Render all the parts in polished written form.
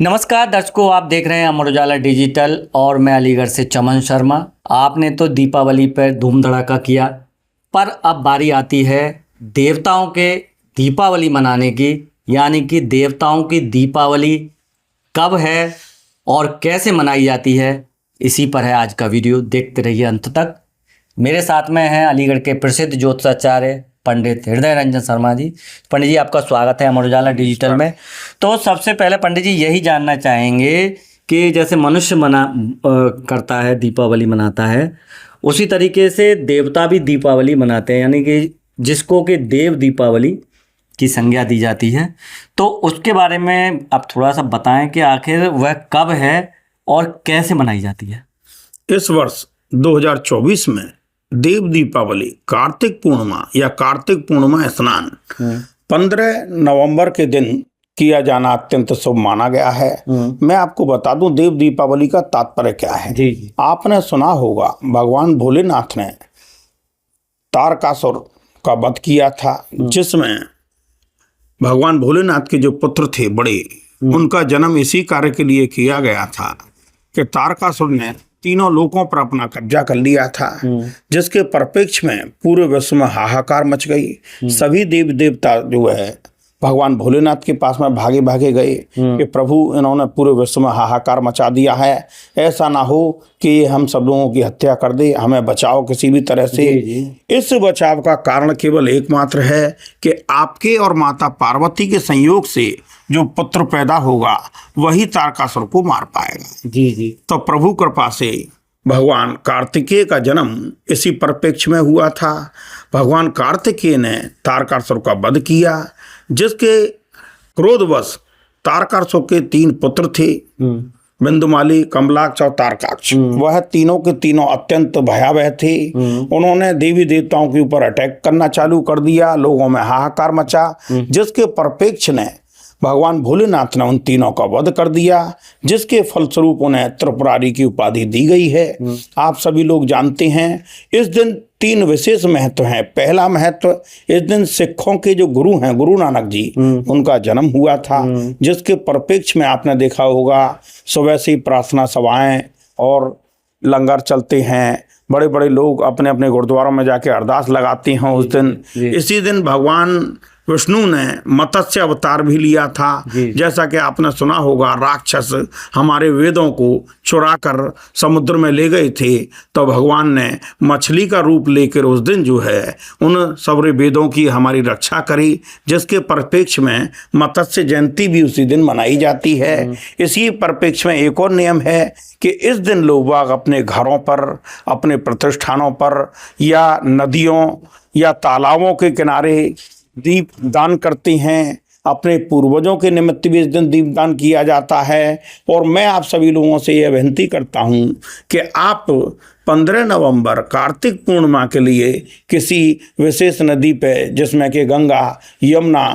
नमस्कार दर्शकों, आप देख रहे हैं अमर उजाला डिजिटल और मैं अलीगढ़ से चमन शर्मा। आपने तो दीपावली पर धूम धड़ाका किया, पर अब बारी आती है देवताओं के दीपावली मनाने की। यानी कि देवताओं की दीपावली कब है और कैसे मनाई जाती है, इसी पर है आज का वीडियो। देखते रहिए अंत तक। मेरे साथ में हैं अलीगढ़ के प्रसिद्ध ज्योतिषाचार्य पंडित हृदय रंजन शर्मा जी। पंडित जी, आपका स्वागत है अमर उजाला डिजिटल में। तो सबसे पहले पंडित जी यही जानना चाहेंगे कि जैसे मनुष्य करता है, दीपावली मनाता है, उसी तरीके से देवता भी दीपावली मनाते हैं, यानी कि जिसको कि देव दीपावली की संज्ञा दी जाती है। तो उसके बारे में आप थोड़ा सा बताएं कि आखिर वह कब है और कैसे मनाई जाती है। इस वर्ष 2024 में देव दीपावली कार्तिक पूर्णिमा या कार्तिक पूर्णिमा स्नान 15 नवंबर के दिन किया जाना अत्यंत शुभ माना गया है। मैं आपको बता दूं देव दीपावली का तात्पर्य क्या है। जी। आपने सुना होगा भगवान भोलेनाथ ने तारकासुर का वध किया था, जिसमें भगवान भोलेनाथ के जो पुत्र थे बड़े, उनका जन्म इसी कार्य के लिए किया गया था कि तारकासुर ने तीनों लोकों पर अपना कब्जा कर लिया था, जिसके परिप्रेक्ष्य में पूरे विश्व में हाहाकार मच गई। सभी देव देवता जो है भगवान भोलेनाथ के पास में भागे भागे गए कि प्रभु, इन्होंने पूरे विश्व में हाहाकार मचा दिया है, ऐसा ना हो कि हम सब लोगों की हत्या कर दे, हमें बचाओ किसी भी तरह से। इस बचाव का कारण केवल एकमात्र है कि आपके और माता पार्वती के संयोग से जो पुत्र पैदा होगा वही तारकासुर को मार पाएगा। जी। तो प्रभु कृपा से भगवान कार्तिकेय का जन्म इसी परिप्रेक्ष्य में हुआ था। भगवान कार्तिकेय ने तारकासुर का वध किया, जिसके क्रोधवश तारकासुर के 3 पुत्र थे, बिंदुमाली, कमलाक्ष और तारकाक्ष। वह तीनों के तीनों अत्यंत भयावह थे। उन्होंने देवी देवताओं के ऊपर अटैक करना चालू कर दिया, लोगों में हाहाकार मचा, जिसके परिप्रेक्ष्य ने भगवान भोलेनाथ ने उन तीनों का वध कर दिया, जिसके फलस्वरूप उन्हें त्रिपुरारी की उपाधि दी गई है। आप सभी लोग जानते हैं इस दिन 3 विशेष महत्व हैं। पहला महत्व, इस दिन सिखों के जो गुरु हैं, गुरु नानक जी, उनका जन्म हुआ था, जिसके परिप्रेक्ष्य में आपने देखा होगा सुबह से प्रार्थना सभाएं और लंगर चलते हैं। बड़े बड़े लोग अपने अपने गुरुद्वारों में जाके अरदास लगाते हैं उस दिन। इसी दिन भगवान विष्णु ने मत्स्य अवतार भी लिया था। जैसा कि आपने सुना होगा, राक्षस हमारे वेदों को चुरा कर समुद्र में ले गए थे, तो भगवान ने मछली का रूप लेकर उस दिन जो है उन सारे वेदों की हमारी रक्षा करी, जिसके परिप्रेक्ष्य में मत्स्य जयंती भी उसी दिन मनाई जाती है। इसी परिप्रेक्ष्य में एक और नियम है कि इस दिन लोग बाग अपने घरों पर, अपने प्रतिष्ठानों पर या नदियों या तालाबों के किनारे दीप दान करते हैं। अपने पूर्वजों के निमित्त भी इस दिन दीप दान किया जाता है। और मैं आप सभी लोगों से यह विनती करता हूं कि आप 15 नवंबर कार्तिक पूर्णिमा के लिए किसी विशेष नदी पे, जिसमें कि गंगा, यमुना,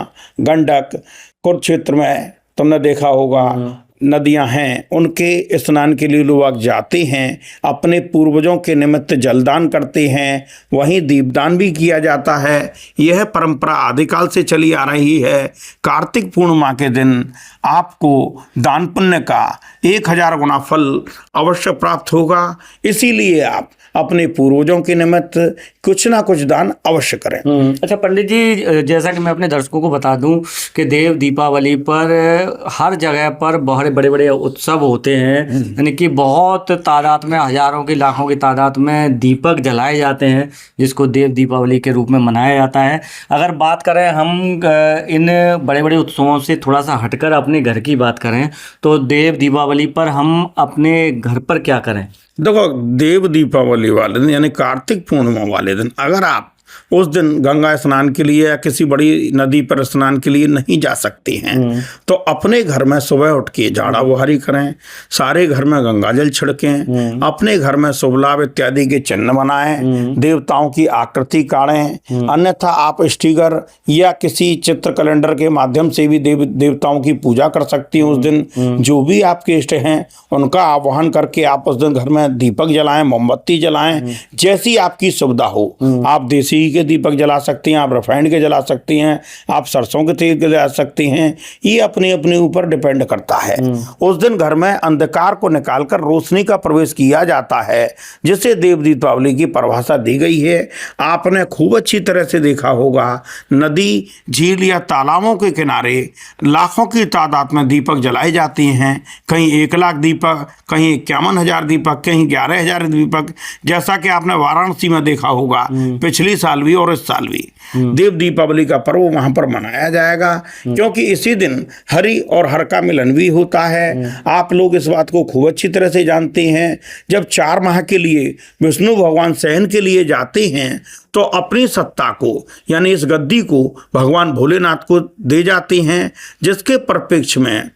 गंडक, कुरुक्षेत्र में तुमने देखा होगा नदियां हैं, उनके स्नान के लिए लोग जाते हैं, अपने पूर्वजों के निमित्त जलदान करते हैं, वहीं दीपदान भी किया जाता है। यह परंपरा आदिकाल से चली आ रही है। कार्तिक पूर्णिमा के दिन आपको दान पुण्य का 1000 गुना फल अवश्य प्राप्त होगा। इसीलिए आप अपने पूर्वजों के निमित्त कुछ ना कुछ दान अवश्य करें। अच्छा पंडित जी, जैसा कि मैं अपने दर्शकों को बता दूं कि देव दीपावली पर हर जगह पर बहुत बड़े बड़े उत्सव होते हैं, यानी कि बहुत तादाद में, हजारों की लाखों की तादाद में दीपक जलाए जाते हैं, जिसको देव दीपावली के रूप में मनाया जाता है। अगर बात करें हम इन बड़े बड़े उत्सवों से थोड़ा सा हटकर अपने घर की बात करें, तो देव दीपावली पर हम अपने घर पर क्या करें? देखो, देव दीपावली वाले दिन यानी कार्तिक पूर्णिमा वाले दिन अगर आप उस दिन गंगा स्नान के लिए या किसी बड़ी नदी पर स्नान के लिए नहीं जा सकते हैं, तो अपने घर में सुबह उठ के झाड़ा बुहारी करें, सारे घर में गंगा जल छिड़कें, अपने घर में शुभ लाभ इत्यादि के चिन्ह बनाएं, देवताओं की आकृति काढ़ें। अन्यथा आप स्टिकर या किसी चित्र कैलेंडर के माध्यम से भी देवताओं की पूजा कर सकती हैं। उस दिन जो भी आपके इष्ट हैं उनका आह्वान करके आप उस दिन घर में दीपक जलाएं, मोमबत्ती जलाएं, जैसी आपकी सुविधा हो। आप देसी देसी के दीपक जला सकती हैं, आप रिफाइंड के जला सकती हैं, आप सरसों के तेल के जला सकती हैं। ये अपने अपने ऊपर डिपेंड करता है। उस दिन घर में अंधकार को निकालकर रोशनी का प्रवेश किया जाता है, जिसे देव दीपावली की परिभाषा दी गई है। आपने खूब अच्छी तरह से देखा होगा, नदी, झील या तालाबों के किनारे लाखों की तादाद में दीपक जलाए जाते हैं। कहीं 1 लाख दीपक, कहीं 51,000 दीपक, कहीं 11,000 दीपक, जैसा कि आपने वाराणसी में देखा होगा पिछली साल भी और इस साल भी। देव दीपावली का पर्व वहां पर मनाया जाएगा, क्योंकि इसी दिन हरि और हर का मिलन भी होता है। आप लोग इस बात को खूब अच्छी तरह से जानते हैं, जब 4 माह के लिए विष्णु भगवान शयन के लिए जाते हैं तो अपनी सत्ता को, यानी इस गद्दी को भगवान भोलेनाथ को दे जाते हैं, जिसके परिप्रेक्ष्य में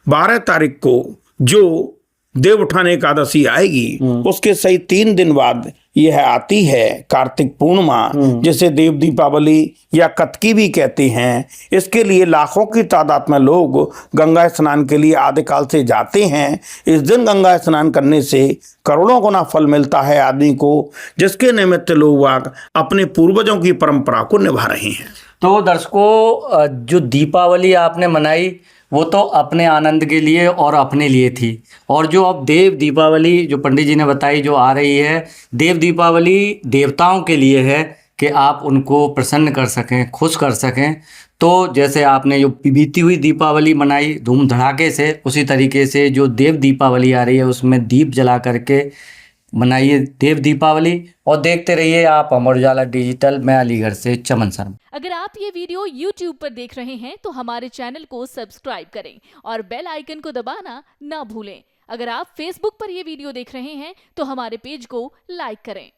12 तारीख को जो देव उठान एकादशी आएगी, उसके सही 3 दिन बाद यह आती है कार्तिक पूर्णिमा, जिसे देव दीपावली या कतकी भी कहते हैं। इसके लिए लाखों की तादाद में लोग गंगा स्नान के लिए आदिकाल से जाते हैं। इस दिन गंगा स्नान करने से करोड़ों गुना फल मिलता है आदमी को, जिसके निमित्त लोग अपने पूर्वजों की परंपरा को निभा रहे हैं। तो दर्शकों, जो दीपावली आपने मनाई वो तो अपने आनंद के लिए और अपने लिए थी, और जो अब देव दीपावली जो पंडित जी ने बताई जो आ रही है, देव दीपावली देवताओं के लिए है कि आप उनको प्रसन्न कर सकें, खुश कर सकें। तो जैसे आपने जो बीती हुई दीपावली मनाई धूम धड़ाके से, उसी तरीके से जो देव दीपावली आ रही है उसमें दीप जला करके मनाइए देव दीपावली। और देखते रहिए आप अमर उजाला डिजिटल। मैं अलीगढ़ से चमन शर्मा। अगर आप ये वीडियो YouTube पर देख रहे हैं तो हमारे चैनल को सब्सक्राइब करें और बेल आइकन को दबाना ना भूलें। अगर आप Facebook पर ये वीडियो देख रहे हैं तो हमारे पेज को लाइक करें।